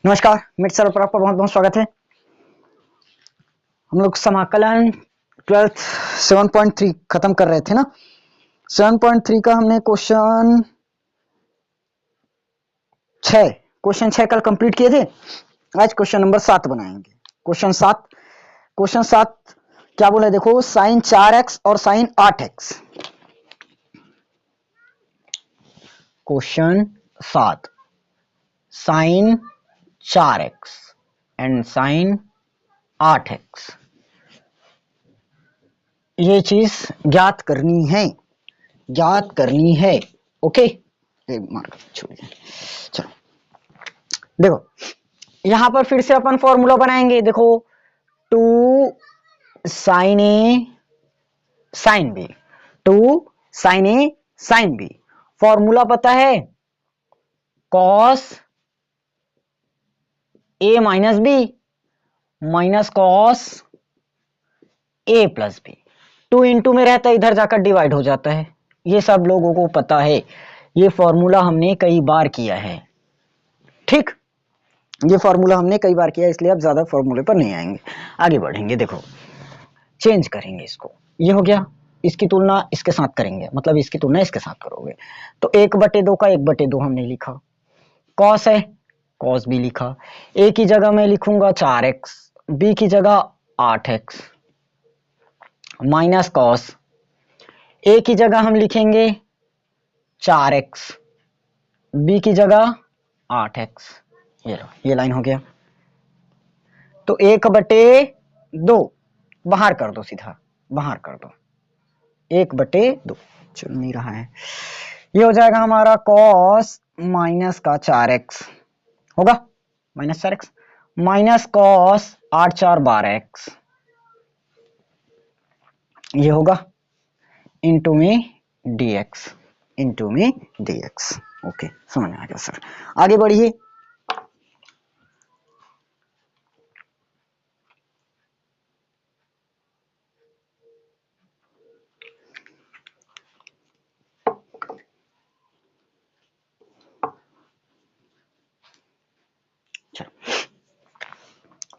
नमस्कार मित्र सर, पर आपका बहुत बहुत स्वागत है। हम लोग समाकलन 12th 7.3 खत्म कर रहे थे ना। 7.3 का हमने क्वेश्चन 6 कल कंप्लीट किए थे। आज क्वेश्चन नंबर 7 बनाएंगे। क्वेश्चन 7 क्या बोला है, देखो साइन 4x और sine 8x। Question 7 sine 4x and sine 8x, ये चीज ज्ञात करनी है। ओके, मार्क छोड़िए। चलो देखो, यहां पर फिर से अपन फॉर्मूला बनाएंगे। देखो 2 साइन ए साइन बी, 2 साइन ए साइन बी। फॉर्मूला पता है, cos A minus B minus cos A plus B. 2 into में रहता है, इधर जाकर डिवाइड हो जाता है। ये सब लोगों को पता है, ये फॉर्मूला हमने कई बार किया है। ठीक, ये फॉर्मूला हमने कई बार किया, इसलिए अब ज्यादा फॉर्मूले पर नहीं आएंगे, आगे बढ़ेंगे। देखो चेंज करेंगे इसको, ये हो गया, इसकी तुलना इसके साथ करेंगे, मतलब इसकी तुलना इसके साथ करोगे तो 1/2 का 1/2 हमने लिखा। कॉस है, कॉस भी लिखा। ए की जगह मैं लिखूंगा 4x, बी की जगह 8x माइनस कॉस। ए की जगह हम लिखेंगे 4x, बी की जगह 8x। ये लो, ये लाइन हो गया। तो 1/2 बाहर कर दो, सीधा बाहर कर दो, 1/2 चल नहीं रहा है। ये हो जाएगा हमारा कॉस माइनस का 4x होगा, minus 4x minus cos 8 4 12x, ये होगा इंटू में dx, इंटू में dx। ओके, समझ में आ गया सर। आगे बढ़िए। चलो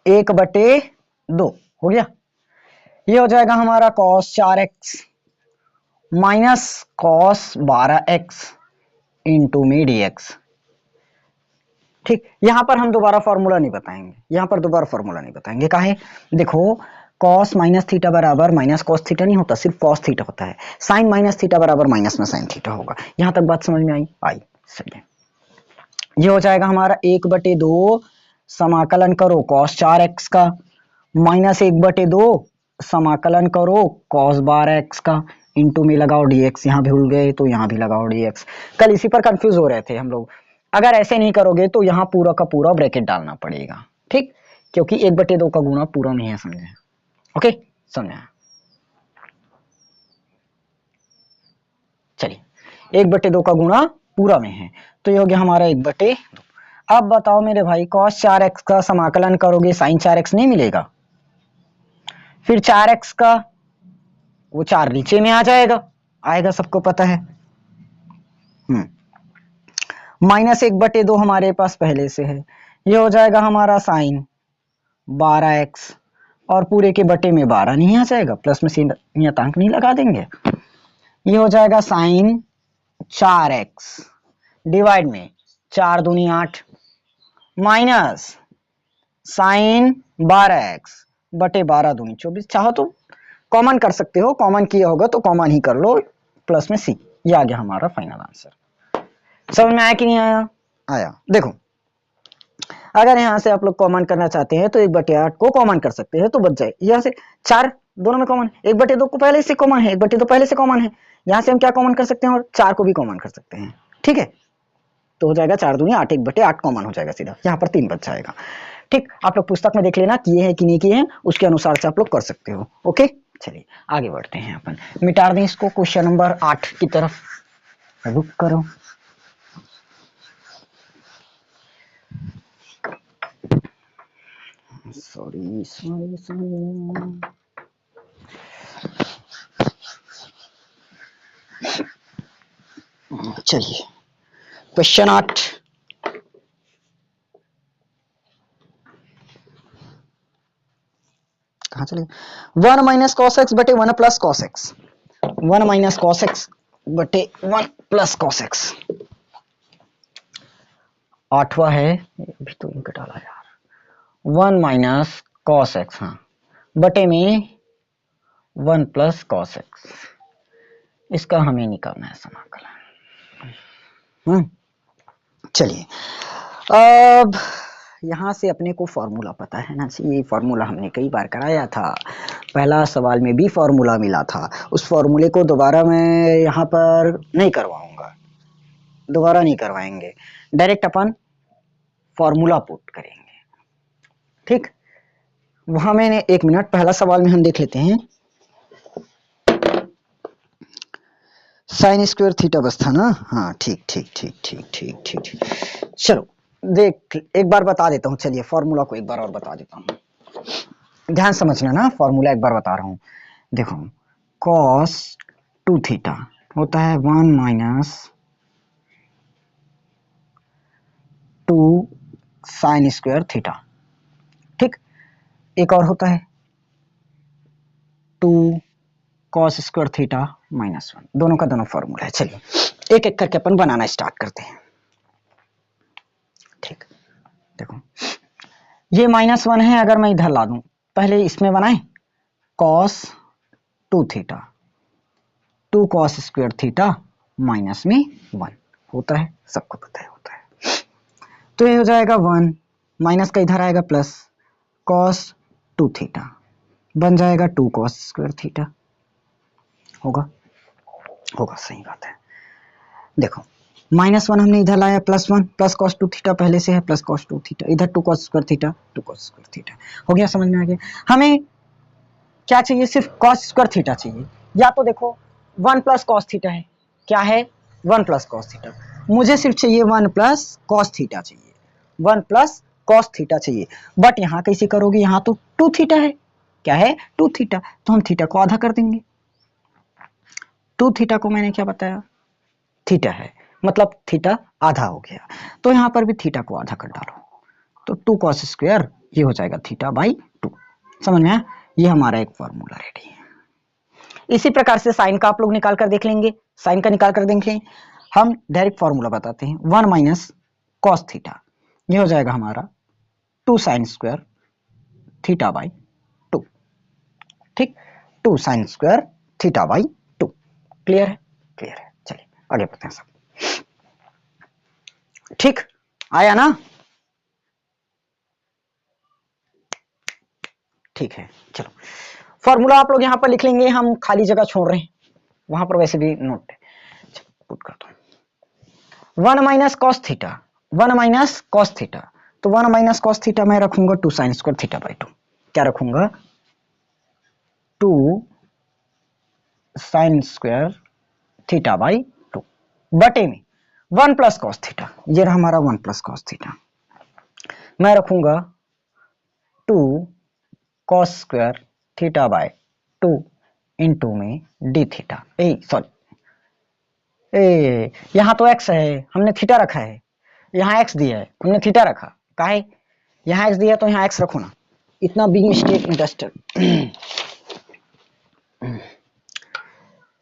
1/2 हो गया। ये हो जाएगा हमारा cos 4x minus cos 12x into में dx। ठीक, यहां पर हम दोबारा फॉर्मूला नहीं बताएंगे, काहे? देखो cos माइनस थीटा बराबर माइनस cos थीटा नहीं होता, सिर्फ cos थीटा होता है। साइन माइनस थीटा बराबर माइनस में साइन थीटा होगा। यहां तक बात समझ में आई? चलिए, ये हो जाएगा हमारा 1/2 समाकलन करो cos 4x का माइनस 1/2 समाकलन करो cos 12x का इंटू में लगाओ dx। यहाँ भूल गए तो यहाँ भी लगाओ dx। कल इसी पर कंफ्यूज हो रहे थे हम लोग। अगर ऐसे नहीं करोगे तो यहाँ पूरा का पूरा ब्रैकेट डालना पड़ेगा, ठीक, क्योंकि 1/2 का गुणा पूरा नहीं है, समझे? ओके, समझे? चलिए, 1/2 का गुणा पूरा में है, तो ये हो गया हमारा 1/2। अब बताओ मेरे भाई, cos 4x का समाकलन करोगे sin 4x नहीं मिलेगा? फिर 4x का वो 4 नीचे में आ जाएगा, आएगा, सबको पता है। माइनस 1/2 हमारे पास पहले से है। ये हो जाएगा हमारा साइन 12x और पूरे के बटे में 12 नहीं आ जाएगा, प्लस में नियतांक नहीं लगा देंगे। ये हो जाएगा साइन 4x डिवाइड में 4 दूनी 8 माइनस साइन 12x बटे 12 दूनी 24। चाहो तो कॉमन कर सकते हो, कॉमन किया होगा तो कॉमन ही कर लो, प्लस में सी। ये आ गया हमारा फाइनल आंसर। समझ में आया कि नहीं आया? आया। देखो, अगर यहां से आप लोग कॉमन करना चाहते हैं तो 1/8 को कॉमन कर सकते हैं, तो बच जाए यहाँ से 4, दोनों में कॉमन। 1/2 को पहले से कॉमन है, 1/2 पहले से कॉमन है, यहाँ से हम क्या कॉमन कर सकते हैं, और 4 को भी कॉमन कर सकते हैं। ठीक है, तो हो जाएगा 4 दूनी 8, 1/8 कॉमन हो जाएगा सीधा, यहाँ पर 3 बच जाएगा। ठीक, आप लोग पुस्तक में देख लेना किए हैं कि नहीं किए हैं, उसके अनुसार से आप लोग कर सकते हो। ओके, चलिए आगे बढ़ते हैं अपन। मिटा दें इसको, क्वेश्चन नंबर 8 की तरफ रुक करो। सॉरी। चलिए क्वेश्चन 8। कहाँ चले गए, 1 माइनस कॉस एक्स बटे 1 plus cos x, 1 minus cos x बटे 1 प्लस कॉस एक्स। आठवां है, अभी तो इनका डाला यार, 1 माइनस कॉस एक्स, हाँ, बटे में 1 प्लस कॉस एक्स। इसका हमें निकालना है समाकलन। चलिए, अब यहां से अपने को फॉर्मूला पता है ना, ये फॉर्मूला हमने कई बार कराया था, पहला सवाल में भी फॉर्मूला मिला था। उस फॉर्मूले को दोबारा मैं यहाँ पर नहीं करवाऊंगा, दोबारा नहीं करवाएंगे, डायरेक्ट अपन फॉर्मूला पुट करेंगे। ठीक, वहां मैंने 1 मिनट, पहला सवाल में हम देख लेते हैं, साइन स्क्वायर थीटा बस था ना, हाँ ठीक ठीक ठीक ठीक ठीक ठीक ठीक। चलो देख, एक बार बता देता हूँ, चलिए फॉर्मूला को एक बार और बता देता हूँ, ध्यान समझना ना, फॉर्मूला एक बार बता रहा हूँ। देखो, cos 2 थीटा होता है 1 माइनस 2 साइन स्क्वायर थीटा। ठीक, एक और होता है 2 cos स्क्वायर थीटा माइनस 1, दोनों का दोनों फॉर्मूला है। चलिए एक एक करके अपन बनाना स्टार्ट करते हैं। ठीक, देखो ये -1 है, अगर मैं इधर ला दूं, पहले इसमें बनाए cos 2 theta, 2 cos square theta minus में 1 होता है, सबको पता है होता है। तो ये हो जाएगा 1, माइनस का इधर आएगा प्लस, cos 2 थीटा बन जाएगा 2 cos स्क्वायर थीटा, होगा होगा, सही बात है। देखो -1 हमने इधर लाया, +1, प्लस cos 2 थीटा पहले से है, प्लस cos 2 थीटा, इधर 2 cos square theta, 2 cos square theta, हो गया, समझ में आ गया। हमें क्या चाहिए, सिर्फ cos स्क्वायर थीटा चाहिए, या तो देखो 1 प्लस cos थीटा है, क्या है 1 प्लस cos थीटा, मुझे सिर्फ चाहिए 1 प्लस cos थीटा चाहिए, 1 प्लस cos थीटा चाहिए। बट यहाँ कैसे करोगे, यहाँ तो 2 थीटा है, क्या है 2 थीटा, तो हम थीटा को आधा कर देंगे। 2 थीटा को मैंने क्या बताया, थीटा है, मतलब थीटा आधा हो गया, तो यहाँ पर भी थीटा को आधा कर डालो, तो 2 cos स्क्वायर, ये हो जाएगा थीटा बाई 2। समझ में आया, ये हमारा एक फॉर्मूला रेडी है। इसी प्रकार से साइन का आप लोग निकाल कर देख लेंगे, साइन का निकाल कर देखें, हम डायरेक्ट फॉर्मूला बताते हैं, 1 माइनस कॉस थीटा, ये हो जाएगा हमारा 2 साइन स्क्वायर थीटा बाई 2। ठीक, 2 sine square theta by 2, clear है, क्लियर है। चलिए आगे बढ़ते हैं सब, ठीक आया ना, ठीक है। चलो फॉर्मूला आप लोग यहाँ पर लिख लेंगे, हम खाली जगह छोड़ रहे हैं, वहां पर वैसे भी नोट है, पुट करता हूं, 1 minus cos theta, 1 minus cos theta, तो 1 माइनस कॉस थीटा मैं रखूंगा 2 साइन स्क्वायर थीटा बाई 2, क्या रखूंगा 2 साइन स्क्वायर थीटा बाई 2 बटे में 1 प्लस कॉस थीटा, ये रहा हमारा 1 प्लस कॉस थीटा, मैं रखूंगा 2 cos square theta by 2 into में डी थीटा, सॉरी यहाँ तो x है, हमने थीटा रखा है, यहाँ x दिया है, हमने थीटा रखा, काहे यहाँ x दिया है तो यहाँ x रखो ना, इतना बिग मिस्टेक इंडस्टर।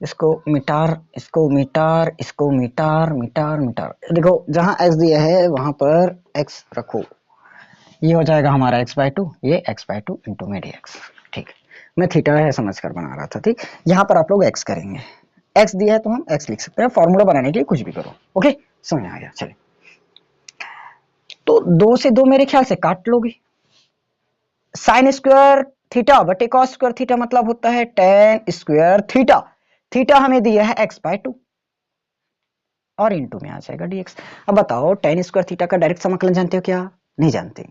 इसको मिटार, इसको मिटार, इसको मिटार, मिटार मिटार, देखो जहां x दिया है वहां पर x रखो, ये हो जाएगा हमारा x बाई 2, ये x बाई 2 इंटू में dx। ठीक, मैं थीटा है समझ कर बना रहा था, ठीक, यहाँ पर आप लोग x करेंगे, x दिया है तो हम x लिख सकते हैं, फॉर्मूला बनाने के लिए कुछ भी करो, ओके, समझ में आ गया। चलिए, तो 2 से 2 मेरे ख्याल से काट लोगे, साइन स्क्वायर थीटा बटे कॉस स्क्वायर थीटा मतलब होता है tan स्क्वायर थीटा, थीटा हमें दिया है x बाई 2 और इंटू में आ जाएगा dx। अब बताओ tan स्क्वायर थीटा का डायरेक्ट समाकलन जानते हो क्या, नहीं जानते,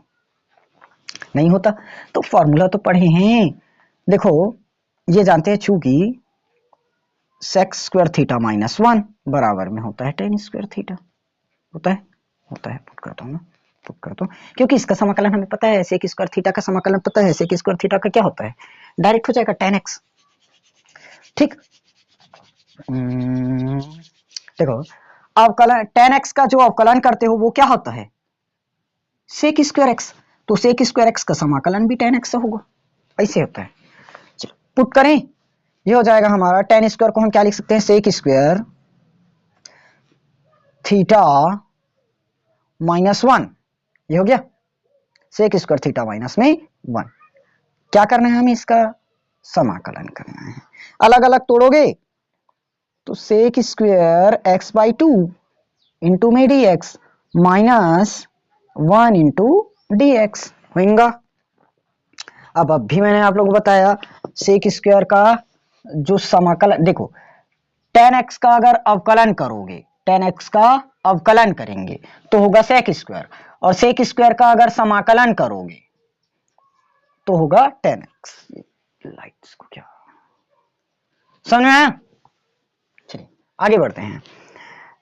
नहीं होता, तो फॉर्मूला तो पढ़े हैं, देखो ये जानते हैं, चूंकि सेक्स स्क्वायर थीटा माइनस 1 बराबर में होता है tan स्क्वायर थीटा, होता है, होता है, पुट करता हूँ ना, पुट करता हूँ, क्योंकि इसका समाकलन हमें पता है, sec स्क्वायर थीटा का समाकलन पता है, sec स्क्वायर थीटा का क्या होता है, डायरेक्ट हो जाएगा tan x। ठीक, देखो अवकलन tan x का जो अवकलन करते हो वो क्या होता है sec स्क्वायर x, तो sec स्क्वायर x का समाकलन भी tan x से होगा, ऐसे होता है। चलो पुट करें, ये हो जाएगा हमारा tan स्क्वायर को हम क्या लिख सकते हैं, सेक स्क्वायर थीटा -1, ये हो गया सेक स्क्वायर थीटा -1। क्या करना है हमें, इसका समाकलन करना है। अलग अलग तोड़ोगे तो सेक स्क्वायर x/2 इंटू में dx -1 इंटू dx होगा। अब भी मैंने आप लोगों को बताया सेक स्क्वायर का जो समाकलन, देखो tan x का अगर अवकलन करोगे, tan x का अवकलन करेंगे तो होगा सेक स्क्वायर, और सेक स्क्वायर का अगर समाकलन करोगे तो होगा tan x। लाइट्स को क्या समझ में आया? चलिए आगे बढ़ते हैं।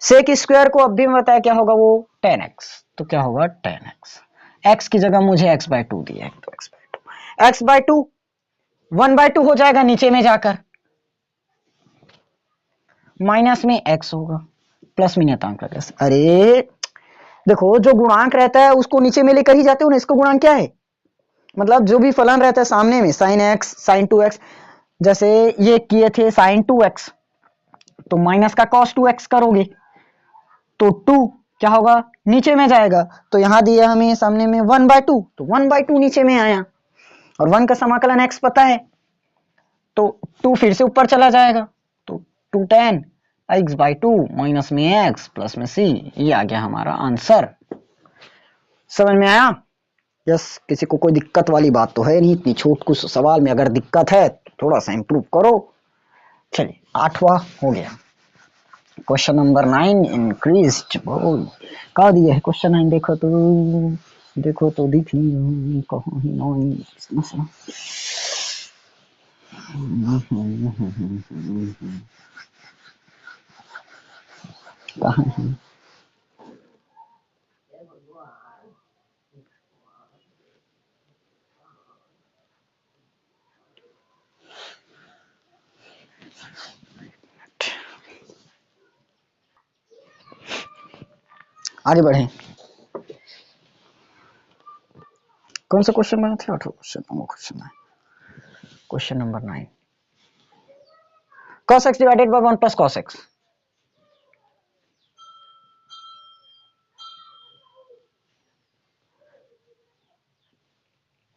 सेक स्क्वायर को अब भी मैं बताया क्या होगा, वो tan x, तो क्या होगा tan x, x की जगह मुझे x/2 दिया है तो x/2 1/2 हो जाएगा नीचे में जाकर, माइनस में x होगा, प्लस में नियतांक लगा। अरे देखो जो गुणांक रहता है उसको नीचे में लेकर ही जाते हो ना, इसका गुणांक क्या है, मतलब जो भी फलन रहता है सामने में sin x sin 2x, जैसे ये किए थे sin 2x तो माइनस का cos 2x करोगे तो 2 क्या होगा नीचे में जाएगा, तो यहां दिया हमें सामने में 1/2 तो 1/2 नीचे में आया, और 1 का समाकलन x पता है तो 2 फिर से ऊपर चला जाएगा, तो 2 tan x/2 माइनस में x प्लस में c, ये आ गया हमारा आंसर। समझ में आया? यस, किसी को कोई दिक्कत वाली बात तो है नहीं, इतनी छोट कुछ सवाल में अगर दिक्कत है तो थोड़ा सा इंप्रूव करो। चलिए 8वां हो गया, क्वेश्चन नंबर 9 इंक्रीज्ड। कहा दिया है क्वेश्चन 9, देखो तो दिख नहीं कहाँ ही 9 मसला। कहाँ है? आगे बढ़े, कौन सा क्वेश्चन बना था, 8वां क्वेश्चन है, question number 9, cos x divided by 1 plus cos x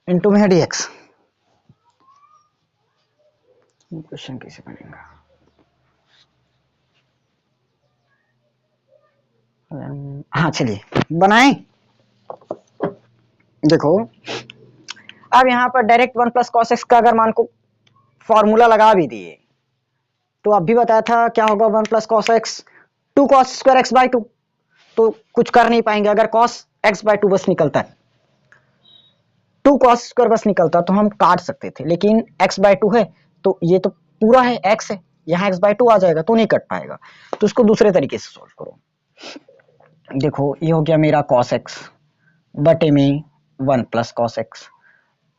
into में dx। क्वेश्चन कैसे बनेगा, हाँ चलिए बनाएं। देखो अब यहाँ पर डायरेक्ट 1 प्लस cos x का अगर मान को फॉर्मूला लगा भी दिए तो अब भी बताया था क्या होगा, 1 plus cos x 2 cos square x/2, तो कुछ कर नहीं पाएंगे, अगर cos x/2 बस निकलता है, 2 cos स्क्वायर बस निकलता तो हम काट सकते थे, लेकिन x/2 है तो ये तो पूरा है x है, यहाँ x/2 आ जाएगा तो नहीं कट पाएगा, तो इसको दूसरे तरीके से सोल्व करो। देखो ये हो गया मेरा cos x बटे में 1 प्लस cos x,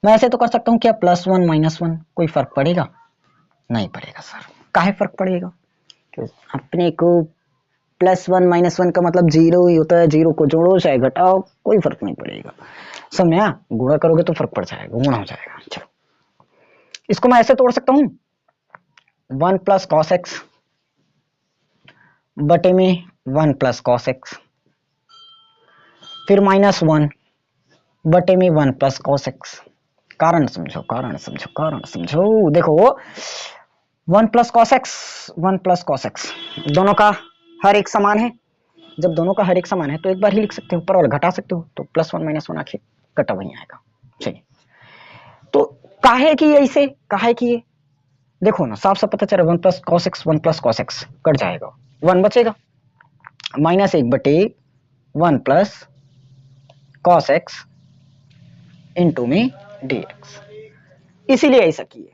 मैं ऐसे तो कर सकता हूँ क्या, +1 -1, कोई फर्क पड़ेगा? नहीं पड़ेगा सर, काहे फर्क पड़ेगा, अपने को +1 -1 का मतलब 0 ही होता है, 0 को जोड़ो चाहे घटाओ कोई फर्क नहीं पड़ेगा। समझा? गुणा करोगे तो फर्क पड़ जाएगा, गुणा हो जाएगा। चलो इसको मैं ऐसे तोड़ सकता हूँ, 1 प्लस cos x बटे में 1 प्लस cos x, फिर -1 बटे में 1 प्लस cos x। कारण समझो, कारण समझो, कारण समझो। देखो 1 plus cos x 1 plus cos x दोनों का हर एक समान है, जब दोनों का हर एक समान है तो एक बार ही लिख सकते हो, ऊपर वाला घटा सकते हो, तो +1 -1 आखिर कटा वही आएगा। चलिए तो काहे की ऐसे, काहे की, देखो ना साफ साफ पता चल रहा है, 1 plus cos x 1 plus cos x cut जाएगा, 1 बचेगा, -1 बटे 1 प्लस cos x इंटू में dx, इसीलिए ऐसा किए।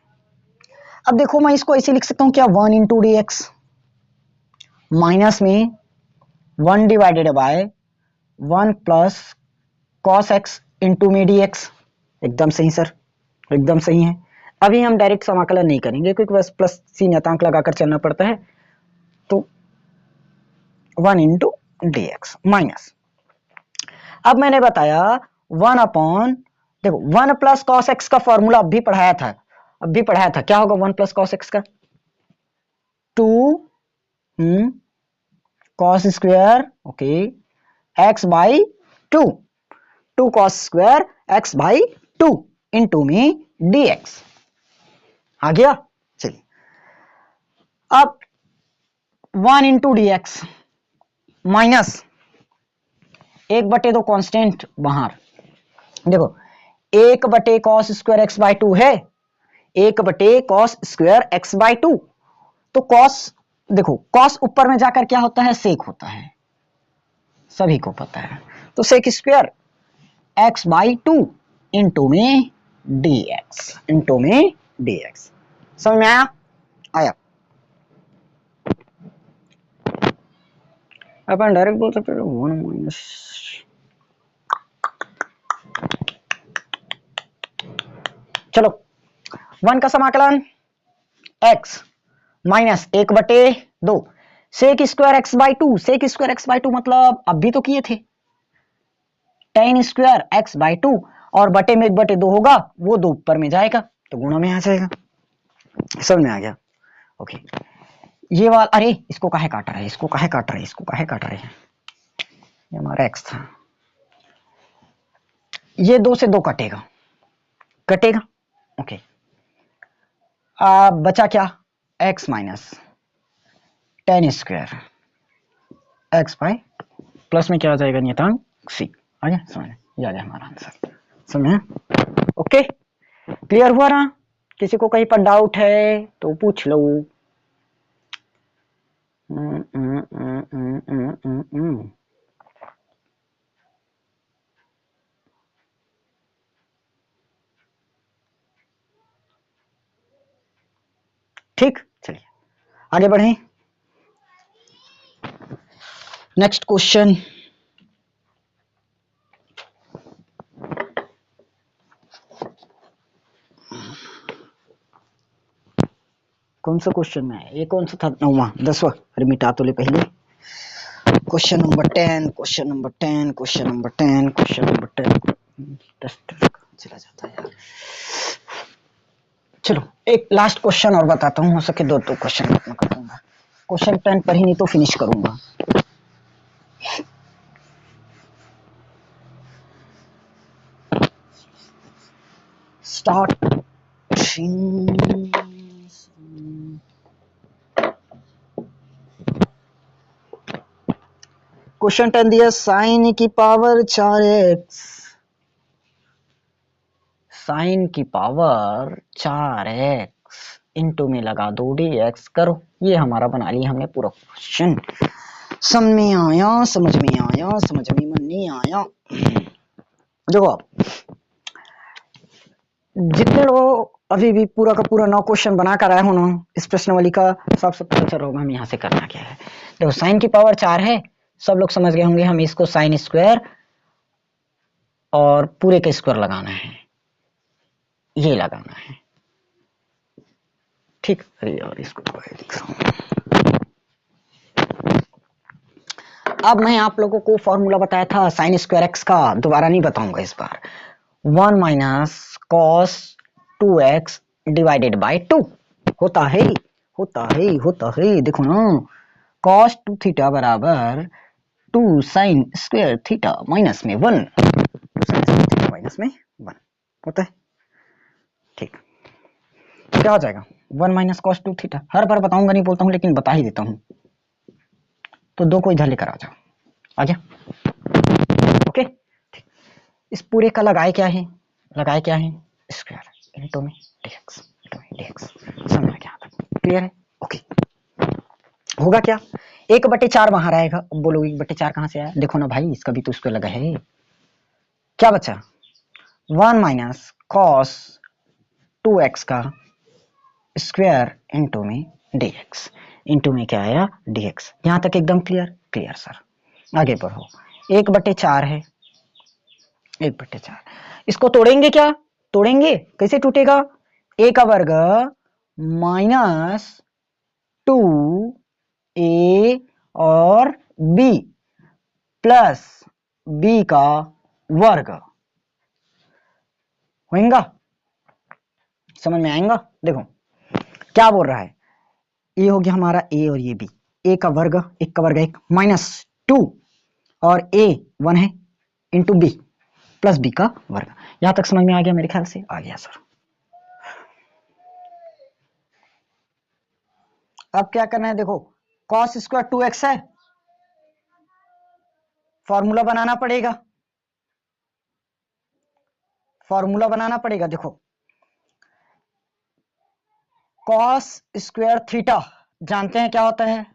अब देखो मैं इसको ऐसे लिख सकता हूँ क्या, 1 इंटू डी एक्स माइनस में 1 divided by 1 plus cos x into में dx। एकदम सही सर, एकदम सही है। अभी हम डायरेक्ट समाकलन नहीं करेंगे क्योंकि बस प्लस सी नियतांक लगाकर चलना पड़ता है, तो 1 इंटू डी एक्स माइनस, अब मैंने बताया 1 अपॉन देखो 1 प्लस कॉस एक्स का फॉर्मूला अब भी पढ़ाया था। क्या होगा 1 प्लस कॉस एक्स का? 2 cos square, okay, x by 2, 2 cos square x by 2 into में dx आ गया। चलिए अब 1 into D x minus 1/2 constant बाहर। देखो 1/cos स्क्वायर एक्स बाई 2 है, 1/cos स्क्वायर एक्स बाई 2। तो cos, देखो cos ऊपर में जाकर क्या होता है? सेक होता है, सभी को पता है। तो sec square x by 2 into में dx। समझ में आया? आया। अपन डायरेक्ट बोल सकते हैं 1 माइनस, चलो 1 का समाकलन x minus 1/2 sec square x by 2। Sec square x by 2 मतलब अब भी तो किए थे, टेन स्क्वायर एक्स बाई 2 और बटे में 1/2 होगा, वो 2 ऊपर में जाएगा तो गुणा में आ जाएगा। समझ में आ गया? ओके। ये वाला, अरे इसको काहे काट रहे हैं, इसको काहे काट रहे हैं, ये हमारा x था। ये 2 से 2 कटेगा, ओके। बचा क्या? x minus ten square x by, plus में क्या आ जाएगा नियतांक c। आ गया समझ? ये आ गया हमारा आंसर। समझे? ओके, क्लियर हुआ ना? किसी को कहीं पर डाउट है तो पूछ लो। ठीक, चलिए आगे बढ़ें। नेक्स्ट क्वेश्चन, कौन सा क्वेश्चन में है ये? कौन सा था? 9वां 10वां? अरे मिटा तो ले पहले। क्वेश्चन नंबर 10 चला जाता है यार। चलो एक लास्ट क्वेश्चन और बताता हूँ, हो सके 2 क्वेश्चन खत्म कर दूंगा। क्वेश्चन 10 पर ही नहीं तो फिनिश करूंगा। स्टार्ट। क्वेश्चन 10 दिया, साइन की पावर 4x, साइन की पावर 4x इंटू में लगा दो dx करो। ये हमारा बना लिया हमने पूरा क्वेश्चन। समझ में आया? समझ में मन नहीं आया? देखो आप जितने लोग अभी भी पूरा का पूरा 9 क्वेश्चन बना कर आए हो ना, इस प्रश्नावली का सब पता चल होगा हम यहाँ से करना क्या है। देखो साइन की पावर 4 है, सब लोग समझ गए होंगे, हम इसको साइन स्क्वायर और पूरे का स्क्वायर लगाना है, ये लगाना है। ठीक, अरे यार इसको तो लिख रहा हूं। अब मैं आप लोगों को फॉर्मूला बताया था साइन स्क्वायर एक्स का, दोबारा नहीं बताऊंगा इस बार। 1 minus cos 2x divided by 2 होता है। देखो ना, कॉस 2 थीटा बराबर 2 साइन स्क्वायर थीटा माइनस में 1, माइनस में 1 होता है। ठीक, क्या हो जाएगा? 1 माइनस कॉस 2 थीटा। हर बार बताऊंगा नहीं, बोलता हूं लेकिन बता ही देता हूं। तो 2 को इधर लेकर आ जाओ, आ गया? ओके, ठीक। इस पूरे का लगाए क्या है? स्क्वायर इनटू में dx, समझ में क्या? क्लियर है? ओके। होगा क्या? 1/4 बाहर आएगा। अब बोलो 1/4 कहां से आया? देखो ना भाई, इसका भी तो स्क्वायर लगा है। क्या बचा? 1 माइनस कॉस 2x का स्क्वायर इंटू में dx, इंटू में क्या आया? dx। यहां तक एकदम क्लियर सर। आगे बढ़ो। 1/4 है, 1/4। इसको तोड़ेंगे क्या? कैसे टूटेगा? a का वर्ग माइनस 2a और b प्लस b का वर्ग होएगा, समझ में आएगा। देखो क्या बोल रहा है, ए हो गया हमारा ए और ये बी, ए का वर्ग एक का वर्ग एक माइनस 2 और ए 1 है इंटू बी प्लस बी का वर्ग। यहां तक समझ में आ गया, मेरे ख्याल से आ गया सर। अब क्या करना है, देखो कॉस स्क्वायर 2x है, फॉर्मूला बनाना पड़ेगा, फॉर्मूला बनाना पड़ेगा। देखो कॉस स्क्वायर थीटा जानते हैं क्या होता है,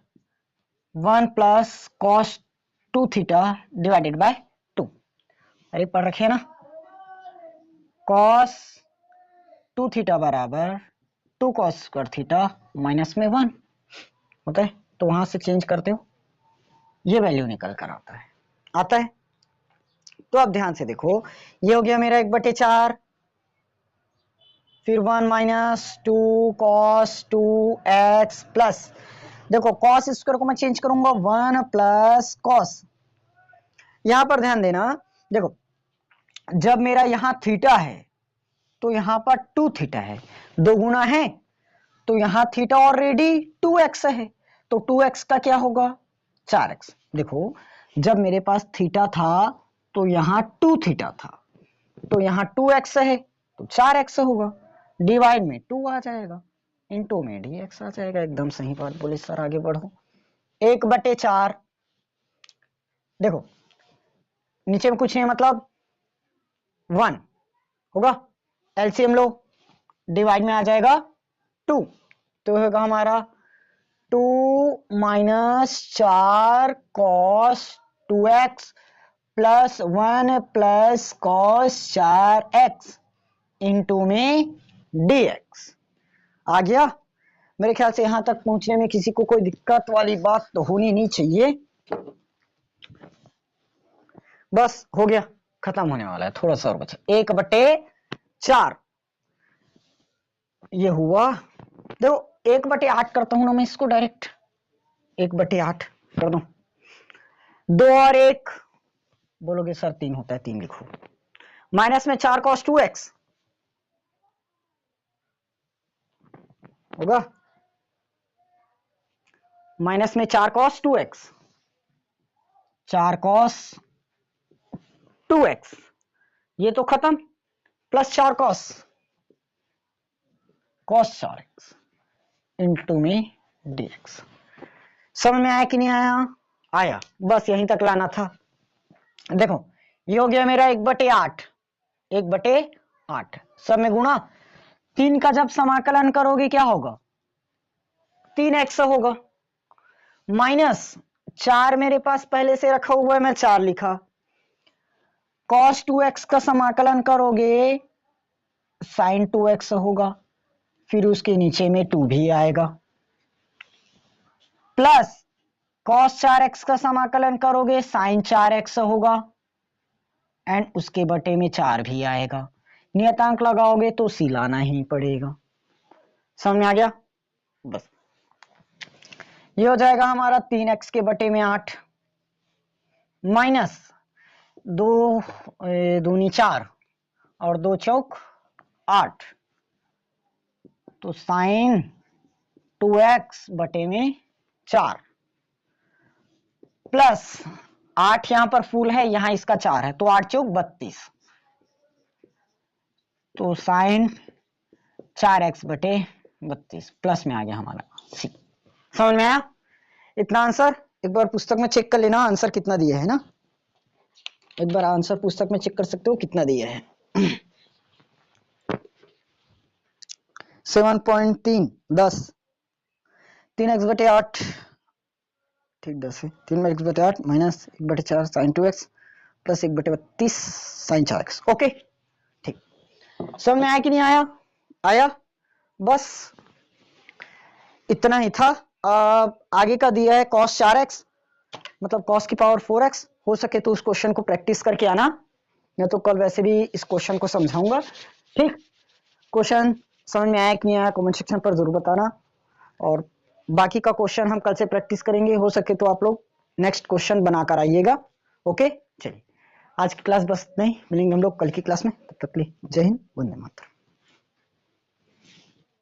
1 plus cos 2 theta divided by 2। अरे पढ़ रखे ना, कॉस 2 थीटा बराबर 2 कॉस स्क्वायर थीटा माइनस में 1 होता है, तो वहां से चेंज करते हो ये वैल्यू निकल कर आता है। तो अब ध्यान से देखो, ये हो गया मेरा 1/4, फिर 1 माइनस 2 कॉस 2x प्लस, देखो कॉस स्क्वायर को मैं चेंज करूंगा 1 प्लस कॉस। यहां पर ध्यान देना, देखो जब मेरा यहां थीटा है तो यहां पर 2 थीटा है, 2 गुना है तो यहां थीटा ऑलरेडी 2x है, तो 2x का क्या होगा 4x। देखो जब मेरे पास थीटा था तो यहां 2 थीटा था, तो यहां 2x है तो 4x होगा, डिवाइड में 2 आ जाएगा, इंटू में dx आ जाएगा। एकदम सही बात बोले सर, आगे बढ़ो। 1/4, देखो नीचे में कुछ नहीं मतलब 1 होगा, एलसीएम लो, डिवाइड में आ जाएगा 2, तो होगा हमारा 2 minus 4 cos 2x plus 1 plus cos 4x into में dx आ गया। मेरे ख्याल से यहां तक पहुंचने में किसी को कोई दिक्कत वाली बात तो होनी नहीं चाहिए। बस हो गया, खत्म होने वाला है, थोड़ा सा और बचा, 1/4 ये हुआ। देखो 1/8 करता हूं ना मैं इसको डायरेक्ट, 1/8 कर दो, 2 और 1 बोलोगे सर 3 होता है, 3 लिखो, माइनस में 4 कॉस 2x होगा, माइनस में 4 कॉस 2x, 4 कॉस 2x ये तो खत्म, प्लस 4 कॉस 4x इंटू में dx। समझ में आया कि नहीं आया, आया, बस यहीं तक लाना था। देखो ये हो गया मेरा 1/8, 1/8 सब में गुणा, 3 का जब समाकलन करोगे क्या होगा 3x होगा, माइनस 4 मेरे पास पहले से रखा हुआ है, मैं 4 लिखा, cos 2x का समाकलन करोगे sin 2x होगा, फिर उसके नीचे में 2 भी आएगा, प्लस cos 4x का समाकलन करोगे sin 4x होगा, एंड उसके बटे में 4 भी आएगा, नियतांक लगाओगे तो सी लाना ही पड़ेगा। समझ में आ गया, बस ये हो जाएगा हमारा 3x के बटे में 8 माइनस 2 दूनी 4 और 2 चौक 8, तो साइन 2x बटे में 4 प्लस 8 यहां पर फुल है, यहां इसका 4 है, तो 8 चौक 32, तो साइन 4x बटे 32 प्लस में आ गया हमारा सी। समझ में आया इतना आंसर, एक बार पुस्तक में चेक कर लेना आंसर कितना दिया है ना, एक बार आंसर पुस्तक में चेक कर सकते हो कितना दिया है। 7.3 10, 3x/8 ठीक 10 है, 3x/8 minus 1/4 sine 2x plus 1/32 sine 4x। Okay ठीक, समझ में आया कि नहीं आया, आया, बस इतना ही था। आगे का दिया है cos 4x मतलब cos की पावर 4x, हो सके तो उस क्वेश्चन को प्रैक्टिस करके आना, मैं तो कल वैसे भी इस क्वेश्चन को समझाऊंगा। ठीक, क्वेश्चन समझ में आया कि नहीं आया कमेंट सेक्शन पर जरूर बताना, और बाकी का क्वेश्चन हम कल से प्रैक्टिस करेंगे, हो सके तो आप लोग नेक्स्ट क्वेश्चन बनाकर आइएगा। ओके चलिए आज की क्लास बस नहीं, मिलेंगे हम लोग कल की क्लास में। तब तक के लिए जय हिंद, वंदे मातरम।